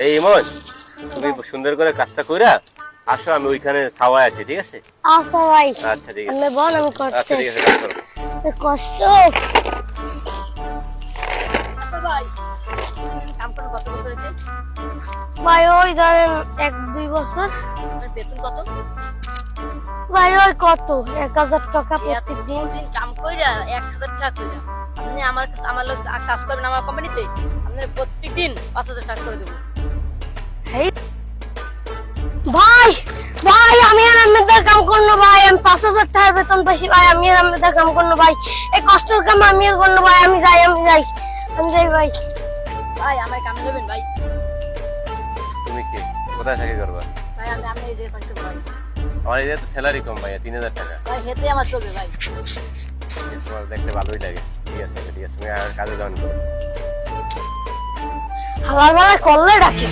এই ইমন, তুমি সুন্দর করে কাজটা কইরা আসো, আমি ওইখানে ছাওয়ায় আছি, ঠিক আছে? আচ্ছা ভাই, আচ্ছা ঠিক আছে, আমি বল আমি আচ্ছা করতে ঠিক আছে, কাজ করো। কষ্ট। ভাই কাম করেন কত বছর হয়েছে? ভাই ওই ধরেন 1-2 বছর। আপনার বেতন কত? ভাই ওই কত 1000 টাকা প্রত্যেকদিন। দিন কাম কইরা 1000 টাকা কইরা আপনি আমার কাছে আমার লোক কাজ করবেন আমার কোম্পানিতে, আপনার প্রত্যেকদিন 5000 টাকা করে দেবো। এই ভাই ভাই আমি আর আমেদা কাম করনো ভাই, আমি 5000 টাকা বেতন পাইছি ভাই, আমি আর আমেদা কাম করনো ভাই, এই কষ্টের কাম আমি আর করনো ভাই, আমি যাই ভাই। ভাই আমার কামে দেবেন ভাই। তুমি কি কোথায় থেকে করবা? ভাই আমি এই যে চাকরি করি ভাই। আমার এই তো স্যালারি কম ভাইয়া, 3000 টাকা। ভাই হেতে আমার চলবে ভাই। তোমার দেখতে ভালোই লাগে, ঠিক আছে ঠিক আছে, তুমি আর কাজে জয়েন করো। হালার মারা করলে ডাকি